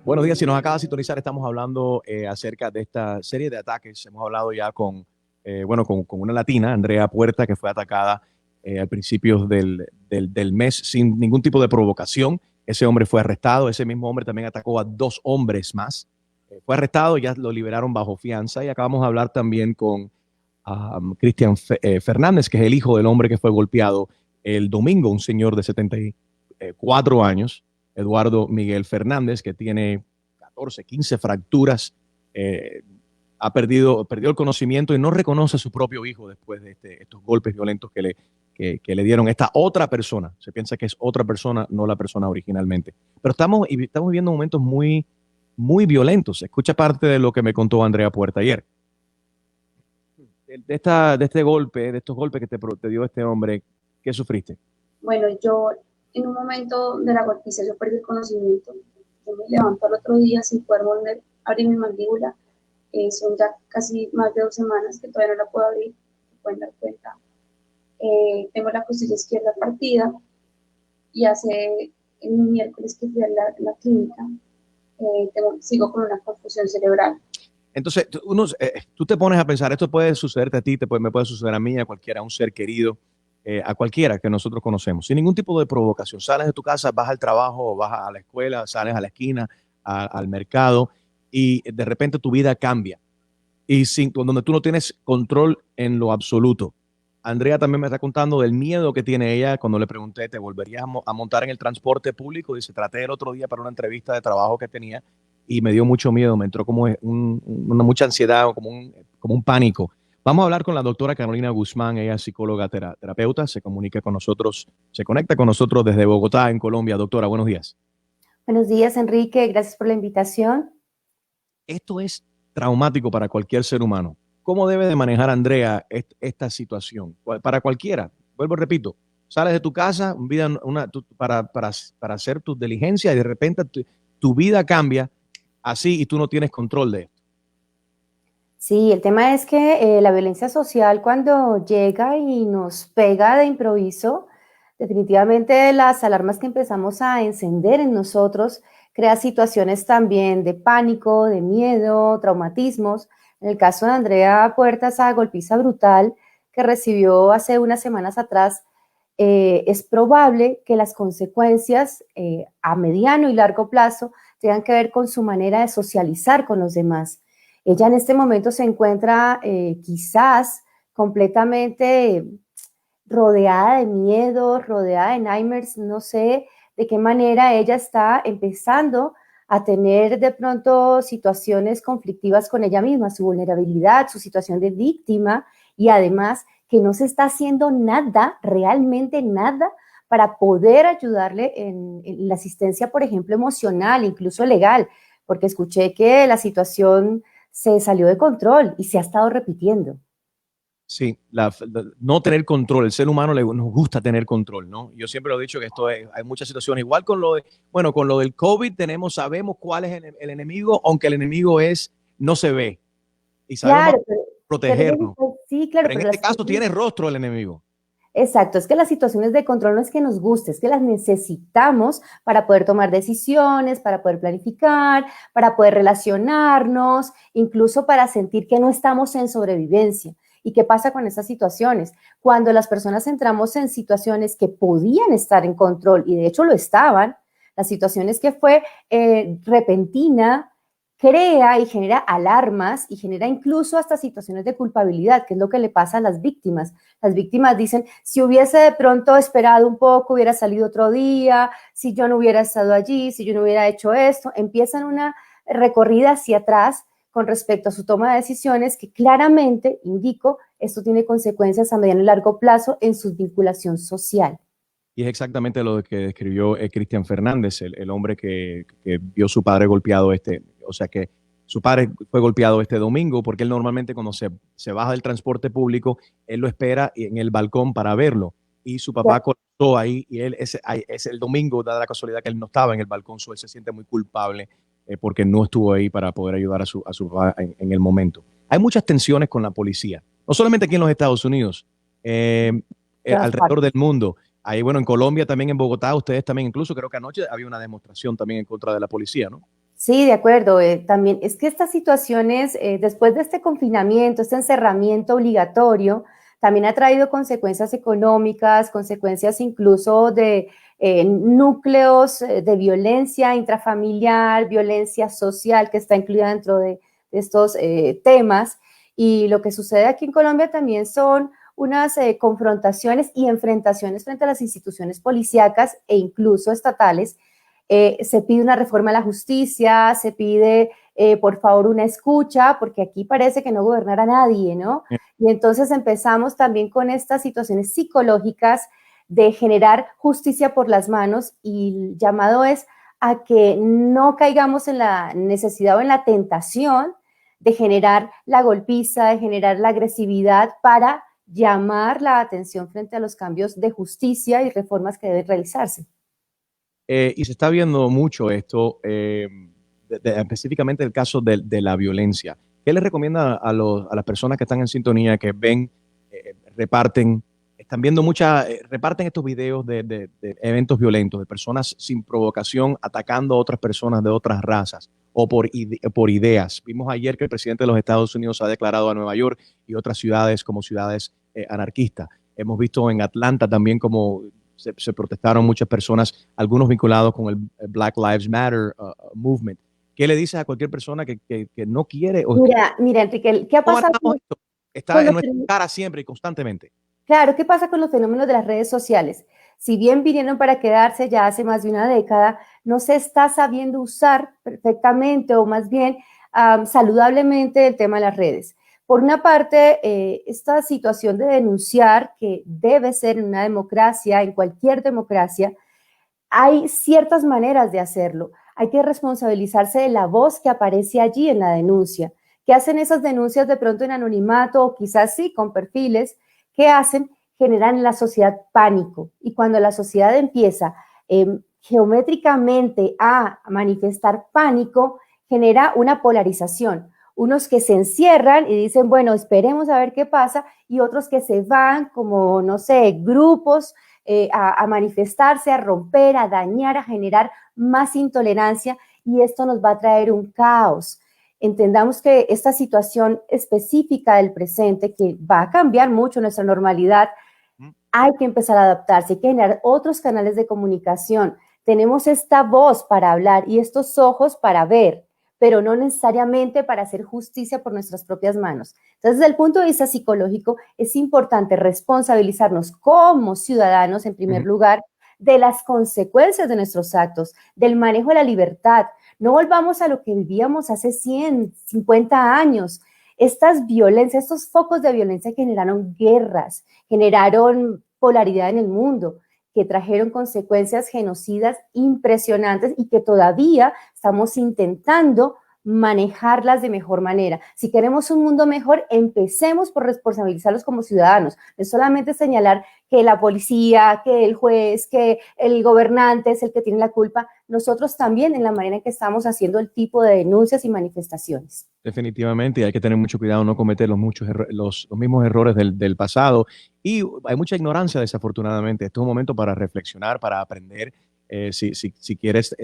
Buenos días, si nos acaba de sintonizar, estamos hablando acerca de esta serie de ataques. Hemos hablado ya con una latina, Andrea Puerta, que fue atacada al principio del mes sin ningún tipo de provocación. Ese hombre fue arrestado. Ese mismo hombre también atacó a dos hombres más. Fue arrestado, ya lo liberaron bajo fianza. Y acabamos de hablar también con Cristian Fernández, que es el hijo del hombre que fue golpeado el domingo, un señor de 74 años, Eduardo Miguel Fernández, que tiene 14, 15 fracturas, perdió el conocimiento y no reconoce a su propio hijo después de estos golpes violentos que le dieron esta otra persona. Se piensa que es otra persona, no la persona originalmente. Pero estamos viviendo momentos muy, muy violentos. Escucha parte de lo que me contó Andrea Puerta ayer. De estos golpes que te dio este hombre, ¿qué sufriste? Bueno, yo en un momento de la golpiza yo perdí el conocimiento. Yo me levanto al otro día sin poder volver a abrir mi mandíbula. Son ya casi más de 2 semanas que todavía no la puedo abrir, se pueden dar cuenta. Tengo la costilla izquierda partida y hace el miércoles que fui a la clínica, sigo con una confusión cerebral. Entonces, tú te pones a pensar, esto puede sucederte a ti, me puede suceder a mí, a cualquiera, a un ser querido, a cualquiera que nosotros conocemos, sin ningún tipo de provocación. Sales de tu casa, vas al trabajo, vas a la escuela, sales a la esquina, al mercado, y de repente tu vida cambia. Y donde tú no tienes control en lo absoluto. Andrea también me está contando del miedo que tiene ella. Cuando le pregunté, ¿te volverías a montar en el transporte público? Dice, traté el otro día para una entrevista de trabajo que tenía y me dio mucho miedo, me entró como mucha ansiedad, como un pánico. Vamos a hablar con la doctora Carolina Guzmán, ella es psicóloga terapeuta, se conecta con nosotros desde Bogotá, en Colombia. Doctora, buenos días. Buenos días, Enrique, gracias por la invitación. Esto es traumático para cualquier ser humano. ¿Cómo debe de manejar Andrea esta situación? Para cualquiera, vuelvo, repito, sales de tu casa para hacer tus diligencias y de repente tu vida cambia así y tú no tienes control de esto. Sí, el tema es que la violencia social cuando llega y nos pega de improviso, definitivamente las alarmas que empezamos a encender en nosotros crea situaciones también de pánico, de miedo, traumatismos. En el caso de Andrea Puerta, esa golpiza brutal que recibió hace unas semanas atrás, es probable que las consecuencias a mediano y largo plazo tengan que ver con su manera de socializar con los demás. Ella en este momento se encuentra quizás completamente rodeada de miedo, rodeada de nightmares, no sé de qué manera ella está empezando a tener de pronto situaciones conflictivas con ella misma, su vulnerabilidad, su situación de víctima y además que no se está haciendo nada, realmente nada, para poder ayudarle en la asistencia, por ejemplo, emocional, incluso legal, porque escuché que la situación se salió de control y se ha estado repitiendo. Sí, no tener control. El ser humano nos gusta tener control, ¿no? Yo siempre lo he dicho que hay muchas situaciones. Igual con con lo del COVID sabemos cuál es el enemigo, aunque el enemigo no se ve. Y sabemos protegernos. Sí, claro. Pero en este caso tiene rostro el enemigo. Exacto, es que las situaciones de control no es que nos guste, es que las necesitamos para poder tomar decisiones, para poder planificar, para poder relacionarnos, incluso para sentir que no estamos en sobrevivencia. ¿Y qué pasa con estas situaciones? Cuando las personas entramos en situaciones que podían estar en control, y de hecho lo estaban, las situaciones que fue repentina, crea y genera alarmas y genera incluso hasta situaciones de culpabilidad, que es lo que le pasa a las víctimas. Las víctimas dicen, si hubiese de pronto esperado un poco, hubiera salido otro día, si yo no hubiera estado allí, si yo no hubiera hecho esto, empiezan una recorrida hacia atrás con respecto a su toma de decisiones que claramente, indico, esto tiene consecuencias a mediano y largo plazo en su vinculación social. Y es exactamente lo que describió Cristian Fernández, el hombre que vio a su padre golpeado o sea que su padre fue golpeado este domingo, porque él normalmente cuando se baja del transporte público, él lo espera en el balcón para verlo. Y su papá colapsó ahí y él es el domingo, dada la casualidad que él no estaba en el balcón, él se siente muy culpable porque no estuvo ahí para poder ayudar a su papá en el momento. Hay muchas tensiones con la policía, no solamente aquí en los Estados Unidos, alrededor del mundo. Ahí, bueno, en Colombia, también en Bogotá, ustedes también, incluso creo que anoche había una demostración también en contra de la policía, ¿no? Sí, de acuerdo. También es que estas situaciones, después de este confinamiento, este encerramiento obligatorio, también ha traído consecuencias económicas, consecuencias incluso de núcleos de violencia intrafamiliar, violencia social que está incluida dentro de estos temas. Y lo que sucede aquí en Colombia también son unas confrontaciones y enfrentaciones frente a las instituciones policíacas e incluso estatales. Se pide una reforma a la justicia, se pide, por favor, una escucha, porque aquí parece que no gobernara nadie, ¿no? Y entonces empezamos también con estas situaciones psicológicas de generar justicia por las manos, y el llamado es a que no caigamos en la necesidad o en la tentación de generar la golpiza, de generar la agresividad para llamar la atención frente a los cambios de justicia y reformas que deben realizarse. Y se está viendo mucho esto, específicamente el caso de la violencia. ¿Qué le recomienda a las personas que están en sintonía, que ven, reparten, están viendo reparten estos videos de eventos violentos, de personas sin provocación atacando a otras personas de otras razas o por ideas? Vimos ayer que el presidente de los Estados Unidos ha declarado a Nueva York y otras ciudades como ciudades anarquistas. Hemos visto en Atlanta también como se protestaron muchas personas, algunos vinculados con el Black Lives Matter movement. ¿Qué le dices a cualquier persona que no quiere? Mira, Enrique, ¿qué ha pasado con está en nuestra cara siempre y constantemente? Claro, ¿qué pasa con los fenómenos de las redes sociales? Si bien vinieron para quedarse ya hace más de una década, no se está sabiendo usar perfectamente o más bien saludablemente el tema de las redes. Por una parte, esta situación de denunciar, que debe ser en una democracia, en cualquier democracia, hay ciertas maneras de hacerlo. Hay que responsabilizarse de la voz que aparece allí en la denuncia. ¿Qué hacen esas denuncias de pronto en anonimato o quizás sí con perfiles? ¿Qué hacen? Generan en la sociedad pánico. Y cuando la sociedad empieza geométricamente a manifestar pánico, genera una polarización. Unos que se encierran y dicen, bueno, esperemos a ver qué pasa, y otros que se van como, no sé, grupos a manifestarse, a romper, a dañar, a generar más intolerancia, y esto nos va a traer un caos. Entendamos que esta situación específica del presente, que va a cambiar mucho nuestra normalidad, hay que empezar a adaptarse, hay que generar otros canales de comunicación. Tenemos esta voz para hablar y estos ojos para ver, pero no necesariamente para hacer justicia por nuestras propias manos. Entonces, desde el punto de vista psicológico, es importante responsabilizarnos como ciudadanos, en primer lugar, de las consecuencias de nuestros actos, del manejo de la libertad. No volvamos a lo que vivíamos hace 100, 50 años. Estas violencias, estos focos de violencia generaron guerras, generaron polaridad en el mundo, que trajeron consecuencias genocidas impresionantes y que todavía estamos intentando manejarlas de mejor manera. Si queremos un mundo mejor, empecemos por responsabilizarlos como ciudadanos. No es solamente señalar que la policía, que el juez, que el gobernante es el que tiene la culpa. Nosotros también en la manera en que estamos haciendo el tipo de denuncias y manifestaciones. Definitivamente, y hay que tener mucho cuidado, no cometer los mismos errores del pasado. Y hay mucha ignorancia, desafortunadamente. Este es un momento para reflexionar, para aprender. Si quieres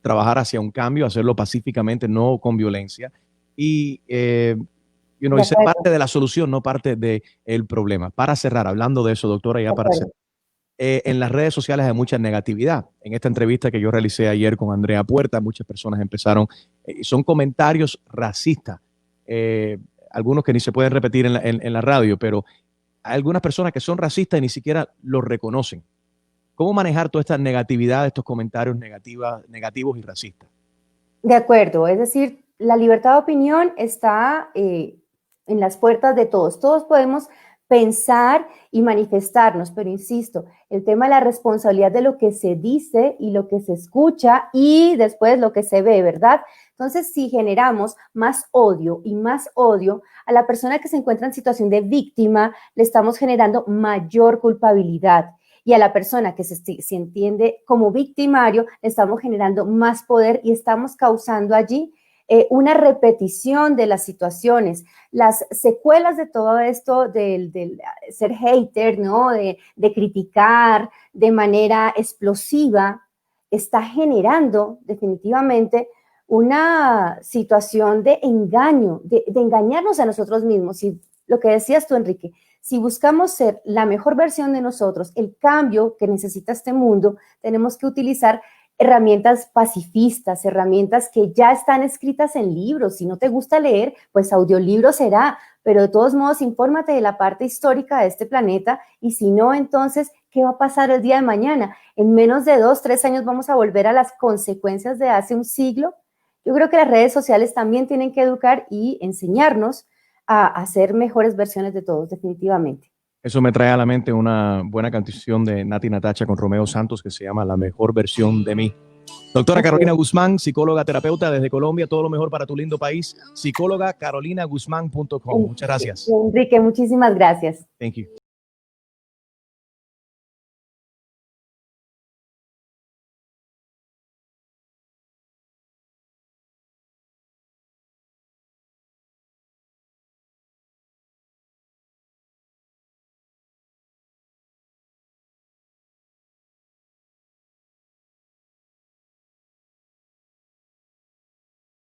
trabajar hacia un cambio, hacerlo pacíficamente, no con violencia. Y, y ser parte de la solución, no parte del problema. Para cerrar, hablando de eso, doctora, ya para cerrar. En las redes sociales hay mucha negatividad. En esta entrevista que yo realicé ayer con Andrea Puerta, muchas personas empezaron, son comentarios racistas, algunos que ni se pueden repetir en la radio, pero hay algunas personas que son racistas y ni siquiera lo reconocen. ¿Cómo manejar toda esta negatividad, estos comentarios negativos y racistas? De acuerdo, es decir, la libertad de opinión está en las puertas de todos. Todos podemos pensar y manifestarnos, pero insisto, el tema de la responsabilidad de lo que se dice y lo que se escucha y después lo que se ve, ¿verdad? Entonces, si generamos más odio y más odio a la persona que se encuentra en situación de víctima, le estamos generando mayor culpabilidad. Y a la persona que se entiende como victimario, le estamos generando más poder y estamos causando allí una repetición de las situaciones. Las secuelas de todo esto del ser hater, ¿no? De criticar de manera explosiva, está generando definitivamente una situación de engaño, de engañarnos a nosotros mismos. Y lo que decías tú, Enrique, si buscamos ser la mejor versión de nosotros, el cambio que necesita este mundo, tenemos que utilizar herramientas pacifistas, herramientas que ya están escritas en libros. Si no te gusta leer, pues audiolibro será, pero de todos modos infórmate de la parte histórica de este planeta, y si no, entonces, ¿qué va a pasar el día de mañana? En menos de 2, 3 años vamos a volver a las consecuencias de hace un siglo. Yo creo que las redes sociales también tienen que educar y enseñarnos a ser mejores versiones de todos, definitivamente. Eso me trae a la mente una buena canción de Nati Natacha con Romeo Santos que se llama La mejor versión de mí. Doctora Carolina Guzmán, psicóloga terapeuta desde Colombia, todo lo mejor para tu lindo país. Psicóloga carolinaguzmán.com. Muchas gracias. Enrique, muchísimas gracias. Thank you.